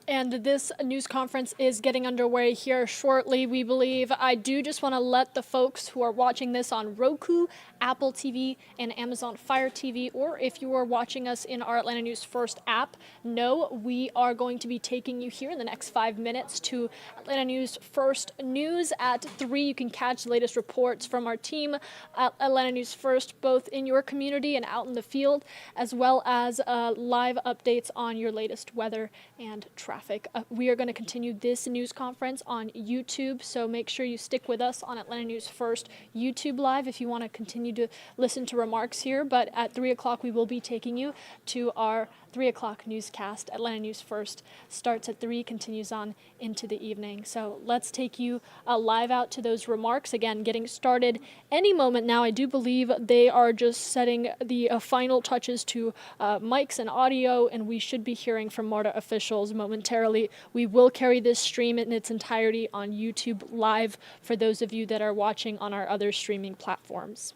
And this news conference is getting underway here shortly, we believe. I do just want to let the folks who are watching this on Roku, Apple TV, and Amazon Fire TV, or if you are watching us in our Atlanta News First app, know we are going to be taking you here in the next 5 minutes to Atlanta News First News at 3. You can catch the latest reports from our team at Atlanta News First, both in your community and out in the field, as well as live updates on your latest weather and traffic. We are going to continue this news conference on YouTube, so make sure you stick with us on Atlanta News First YouTube Live if you want to continue to listen to remarks here. But at 3 o'clock, we will be taking you to our 3 o'clock newscast. Atlanta News First starts at 3, continues on into the evening. So let's take you live out to those remarks. Again, getting started any moment now. I do believe they are just setting the final touches to mics and audio, and we should be hearing from MARTA officials momentarily. We will carry this stream in its entirety on YouTube Live for those of you that are watching on our other streaming platforms.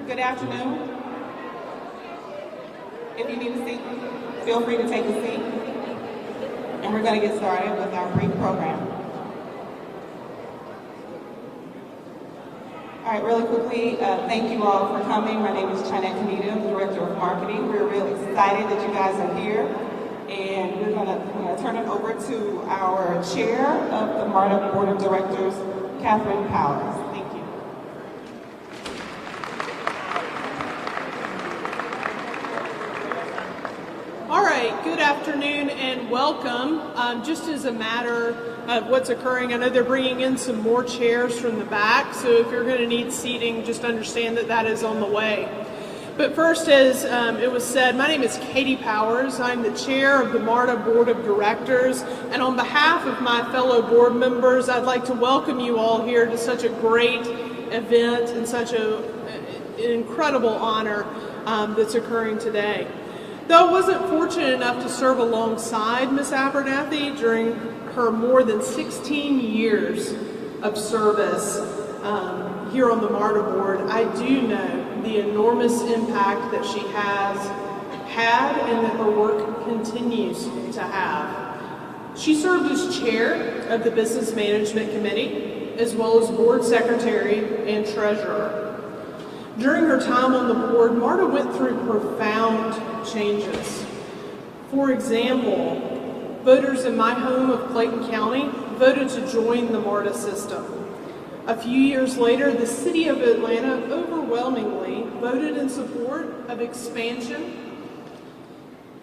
Good afternoon. If you need a seat, feel free to take a seat. And we're going to get started with our brief program. All right, really quickly, thank you all for coming. My name is Juanita, I'm the Director of Marketing. We're really excited that you guys are here. And we're going to turn it over to our Chair of the MARTA Board of Directors, Catherine Powers. Thank you. All right, good afternoon and welcome. Just as a matter of what's occurring, I know they're bringing in some more chairs from the back, so if you're going to need seating, just understand that that is on the way. But first, as it was said, my name is Katie Powers. I'm the chair of the MARTA Board of Directors, and on behalf of my fellow board members, I'd like to welcome you all here to such a great event and such an incredible honor that's occurring today. Though I wasn't fortunate enough to serve alongside Ms. Abernathy during her more than 16 years of service here on the MARTA board, I do know the enormous impact that she has had and that her work continues to have. She served as chair of the Business Management Committee, as well as board secretary and treasurer. During her time on the board, MARTA went through profound changes. For example, voters in my home of Clayton County voted to join the MARTA system. A few years later, the city of Atlanta overwhelmingly voted in support of expansion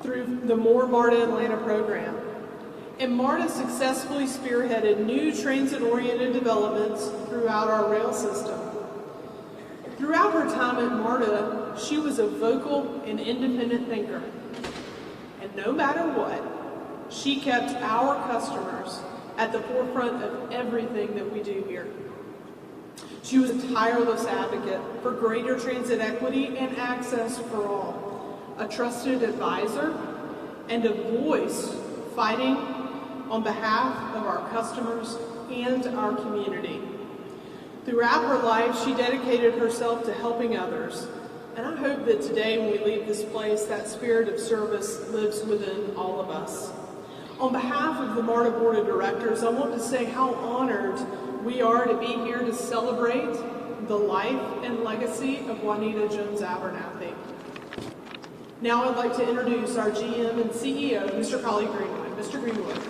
through the More MARTA Atlanta program. And MARTA successfully spearheaded new transit-oriented developments throughout our rail system. Throughout her time at MARTA, she was a vocal and independent thinker. And no matter what, she kept our customers at the forefront of everything that we do here. She was a tireless advocate for greater transit equity and access for all, a trusted advisor, and a voice fighting on behalf of our customers and our community. Throughout her life, she dedicated herself to helping others, and I hope that today when we leave this place, that spirit of service lives within all of us. On behalf of the MARTA Board of Directors, I want to say how honored we are to be here to celebrate the life and legacy of Juanita Jones Abernathy. Now I'd like to introduce our GM and CEO, Mr. Collie Greenwood. Mr. Greenwood.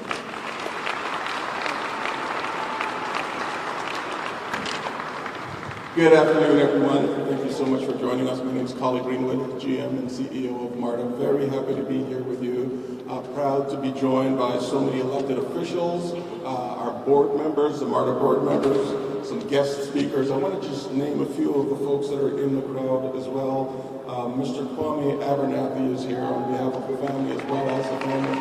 Good afternoon, everyone. Thank you so much for joining us. My name is Collie Greenwood, GM and CEO of MARTA. Very happy to be here with you. Proud to be joined by so many elected officials, our board members, the MARTA board members, some guest speakers. I want to just name a few of the folks that are in the crowd as well. Mr. Kwame Abernathy is here on behalf of the family as well as the family.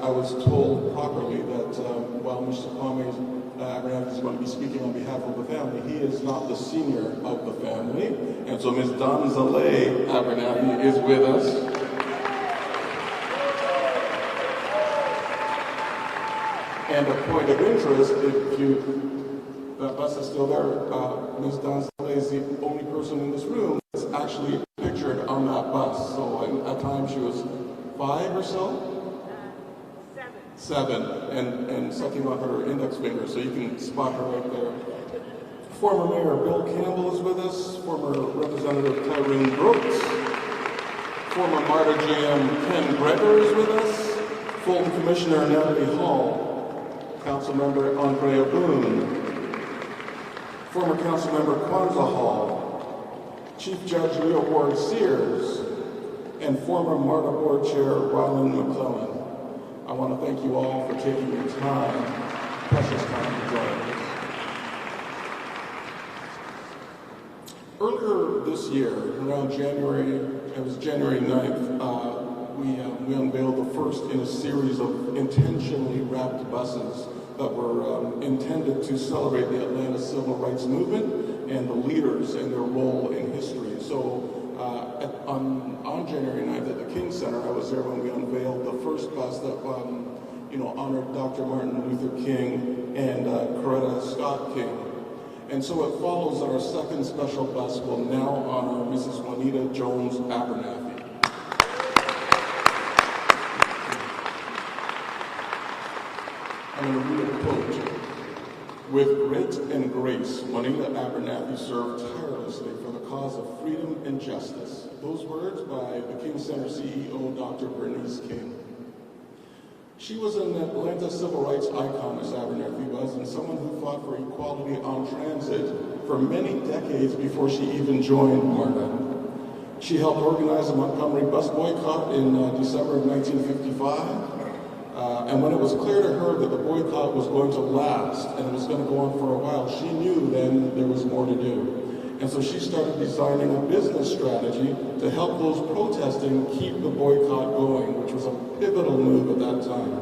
I was told properly that while Mr. Kwame Abernathy is going to be speaking on behalf of the family, he is not the senior of the family, and so Ms. Donzale Abernathy is with us. And a point of interest, if that bus is still there, Ms. Donzale is the only person in this room that's actually pictured on that bus. So at times she was 5 or so? 7, and sucking on her index finger, so you can spot her right there. Former Mayor Bill Campbell is with us, former Representative Tyrone Brooks, former MARTA GM Ken Greger is with us, Fulton Commissioner Natalie Hall, Councilmember Andrea Boone, former Councilmember Kwanzaa Hall, Chief Judge Leo Ward Sears, and former MARTA Board Chair Ryland McClellan. I want to thank you all for taking your time, precious time to join us. Earlier this year, around January 9th, we unveiled the first in a series of intentionally wrapped buses that were intended to celebrate the Atlanta Civil Rights Movement and the leaders and their role in history. So on January 9th at the King Center, I was there when we unveiled the first bus that honored Dr. Martin Luther King and Coretta Scott King. And so it follows that our second special bus will now honor Mrs. Juanita Jones Abernathy. I'm going to read a quote. With grit and grace, Juanita Abernathy served tirelessly for the cause of freedom and justice. Those words by the King Center CEO, Dr. Bernice King. She was an Atlanta civil rights icon, Ms. Abernathy was, and someone who fought for equality on transit for many decades before she even joined MARTA. She helped organize the Montgomery bus boycott in December of 1955. And when it was clear to her that the boycott was going to last and it was going to go on for a while, she knew then there was more to do. And so she started designing a business strategy to help those protesting keep the boycott going, which was a pivotal move at that time.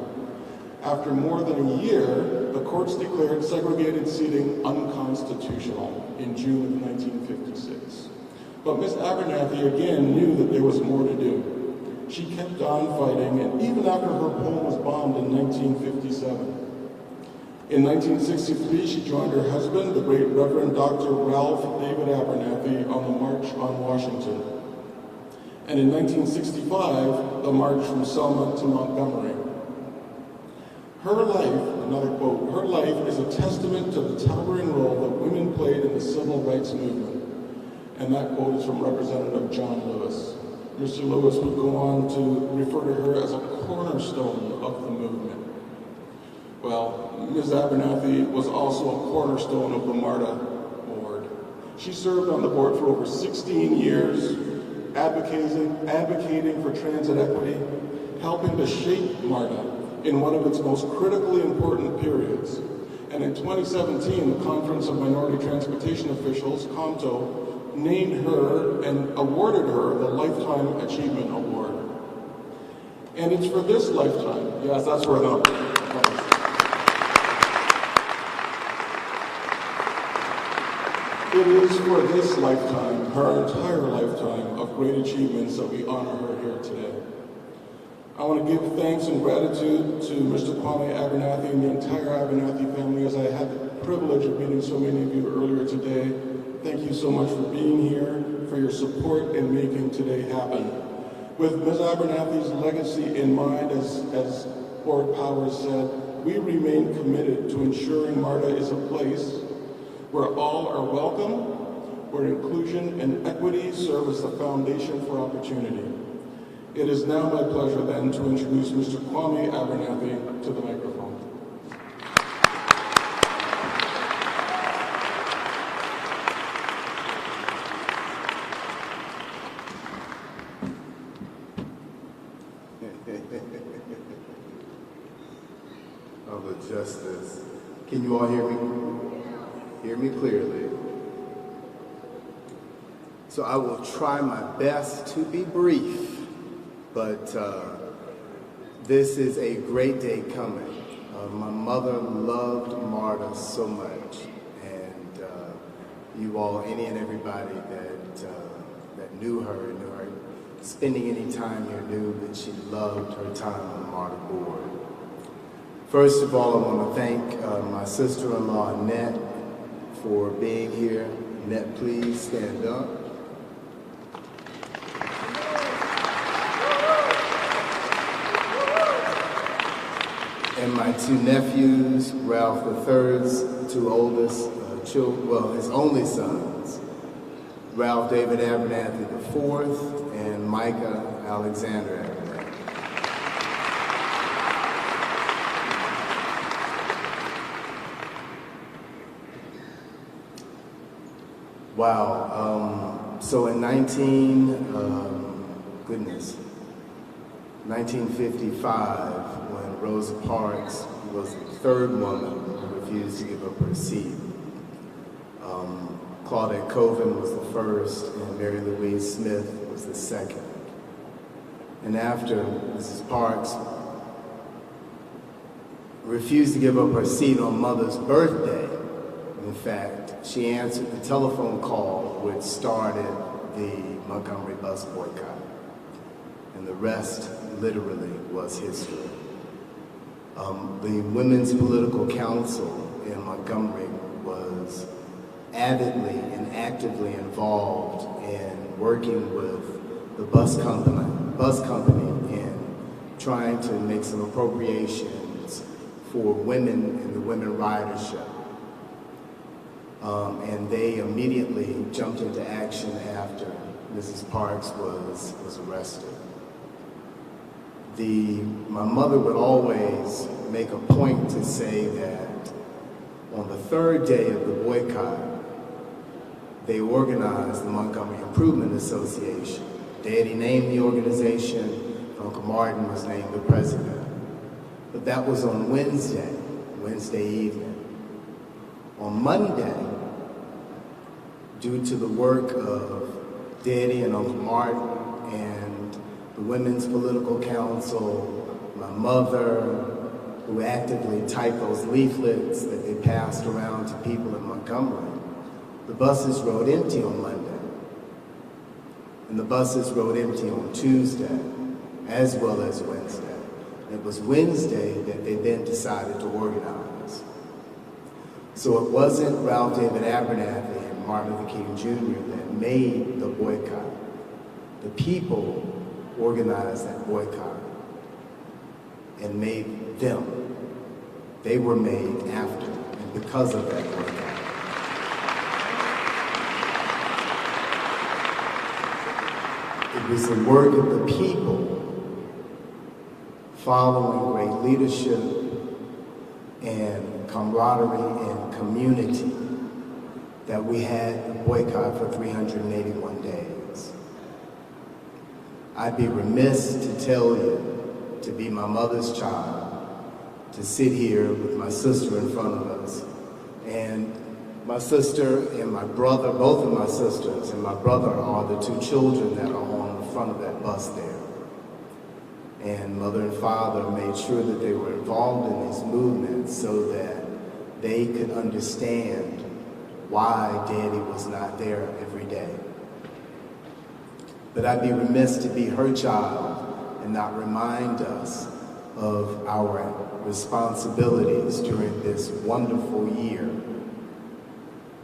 After more than a year, the courts declared segregated seating unconstitutional in June of 1956. But Ms. Abernathy again knew that there was more to do. She kept on fighting, and even after her home was bombed in 1957. In 1963, she joined her husband, the great Reverend Dr. Ralph David Abernathy, on the March on Washington. And in 1965, the March from Selma to Montgomery. Her life, another quote, her life is a testament to the towering role that women played in the civil rights movement. And that quote is from Representative John Lewis. Mr. Lewis would go on to refer to her as a cornerstone of the movement. Well, Ms. Abernathy was also a cornerstone of the MARTA board. She served on the board for over 16 years, advocating for transit equity, helping to shape MARTA in one of its most critically important periods. And in 2017, the Conference of Minority Transportation Officials, COMTO, named her and awarded her the Lifetime Achievement Award. And it's for this lifetime, yes, that's where the It is for this lifetime, her entire lifetime of great achievements, that we honor her here today. I want to give thanks and gratitude to Mr. Kwame Abernathy and the entire Abernathy family, as I had the privilege of meeting so many of you earlier today. Thank you so much for being here, for your support in making today happen. With Ms. Abernathy's legacy in mind, as Board Powers said, we remain committed to ensuring MARTA is a place where all are welcome, where inclusion and equity serve as the foundation for opportunity. It is now my pleasure then to introduce Mr. Kwame Abernathy to the microphone. Oh, the justice. Can you all hear me? Hear me clearly. So I will try my best to be brief, but this is a great day coming. My mother loved MARTA so much, and you all, any and everybody that knew her, spending any time here knew that she loved her time on the MARTA board. First of all, I want to thank my sister-in-law, Annette, for being here. Annette, please stand up. And my two nephews, Ralph III's two oldest children, well, his only sons, Ralph David Abernathy IV and Micah Alexander Abernathy. Wow. So in 1955, when Rosa Parks was the third woman who refused to give up her seat, Claudette Colvin was the first, and Mary Louise Smith was the second. And after Mrs. Parks refused to give up her seat on Mother's birthday, in fact, she answered the telephone call which started the Montgomery bus boycott. And the rest literally was history. The Women's Political Council in Montgomery was avidly and actively involved in working with the bus company in trying to make some appropriations for women in the women ridership. And they immediately jumped into action after Mrs. Parks was arrested. My mother would always make a point to say that on the third day of the boycott, they organized the Montgomery Improvement Association. Daddy named the organization, Uncle Martin was named the president. But that was on Wednesday evening. On Monday, due to the work of Daddy and Uncle Martin and the Women's Political Council, my mother, who actively typed those leaflets that they passed around to people in Montgomery, the buses rode empty on Monday. And the buses rode empty on Tuesday, as well as Wednesday. And it was Wednesday that they then decided to organize. So it wasn't Ralph David Abernathy and Martin Luther King Jr. that made the boycott. The people organized that boycott and made them. They were made after and because of that boycott. It was the work of the people following great leadership and camaraderie and community that we had a boycott for 381 days. I'd be remiss to tell you, to be my mother's child, to sit here with my sister in front of us, and my sister and my brother, both of my sisters and my brother are the two children that are on the front of that bus there. And mother and father made sure that they were involved in these movements so that they could understand why Daddy was not there every day. But I'd be remiss to be her child and not remind us of our responsibilities during this wonderful year,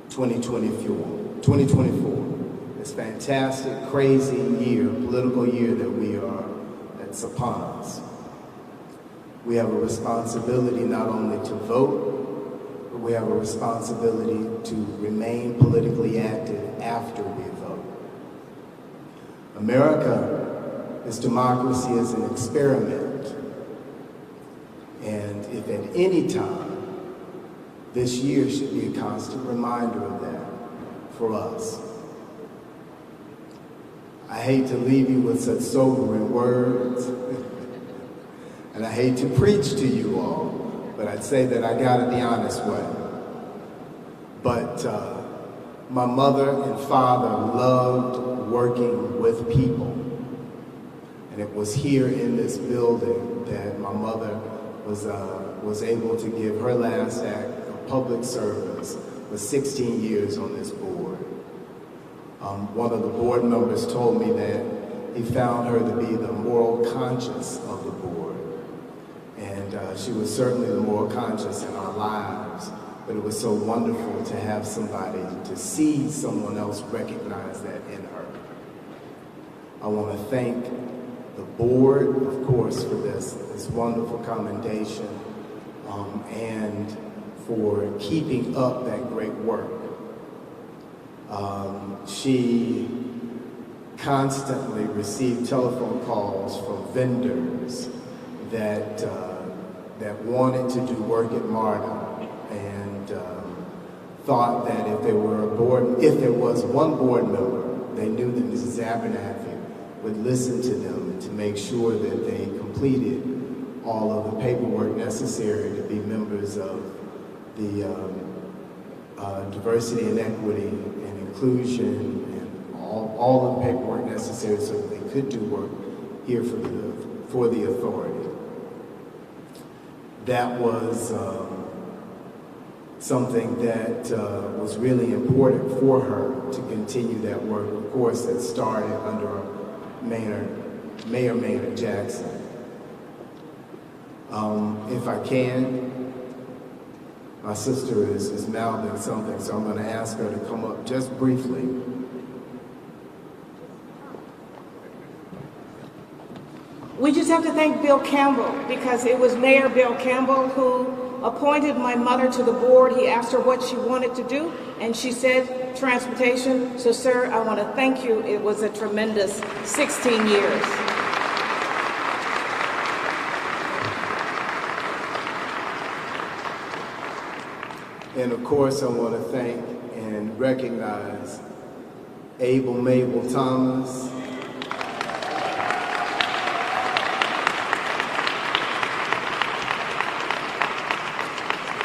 2024. This fantastic, crazy year, political year that's upon us. We have a responsibility not only to vote, but we have a responsibility to remain politically active after we vote. America's democracy is an experiment. And if at any time, this year should be a constant reminder of that for us. I hate to leave you with such sobering words, and I hate to preach to you all, but I'd say that I got it the honest way. But my mother and father loved working with people, and it was here in this building that my mother was able to give her last act of public service for 16 years on this board. One of the board members told me that he found her to be the moral conscience of the board. And she was certainly the moral conscience in our lives, but it was so wonderful to have somebody, to see someone else recognize that in her. I want to thank the board, of course, for this wonderful commendation, and for keeping up that great work. She constantly received telephone calls from vendors that wanted to do work at MARTA, and thought that if there was one board member, they knew that Mrs. Abernathy would listen to them and to make sure that they completed all of the paperwork necessary to be members of the diversity and equity and inclusion and all of the paperwork necessary so that they could do work here for the authority. That was something that was really important for her to continue that work. Of course, that started under Mayor Maynard Jackson. If I can, my sister is mouthing something, so I'm going to ask her to come up just briefly. We just have to thank Bill Campbell, because it was Mayor Bill Campbell who appointed my mother to the board. He asked her what she wanted to do, and she said transportation. So, sir, I want to thank you. It was a tremendous 16 years. And of course, I want to thank and recognize Abel Mabel Thomas,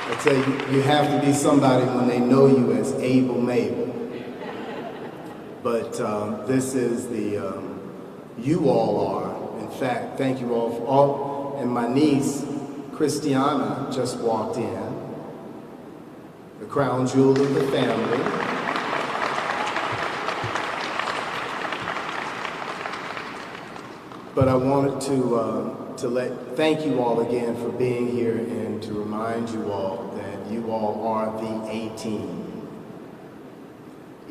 I tell you, you have to be somebody when they know you as Abel Mabel. But this is you all are. In fact, thank you all for all. And my niece, Christiana, just walked in. The crown jewel of the family. But I wanted to thank you all again for being here and to remind you all that you all are the A-team.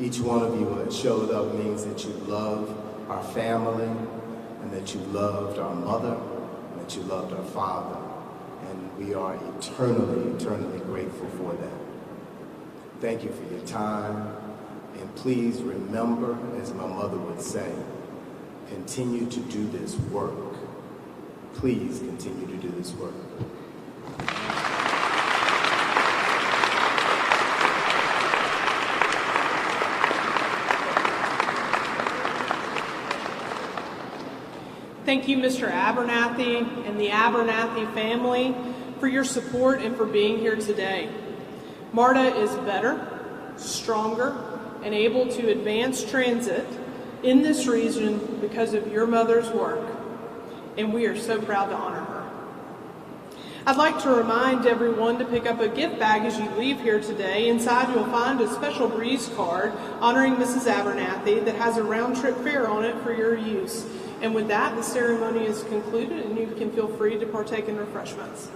Each one of you that showed up means that you love our family and that you loved our mother and that you loved our father. And we are eternally, eternally grateful for that. Thank you for your time, and please remember, as my mother would say, continue to do this work. Please continue to do this work. Thank you, Mr. Abernathy and the Abernathy family for your support and for being here today. MARTA is better, stronger, and able to advance transit in this region because of your mother's work, and we are so proud to honor her. I'd like to remind everyone to pick up a gift bag as you leave here today. Inside you'll find a special Breeze card honoring Mrs. Abernathy that has a round-trip fare on it for your use. And with that, the ceremony is concluded and you can feel free to partake in refreshments.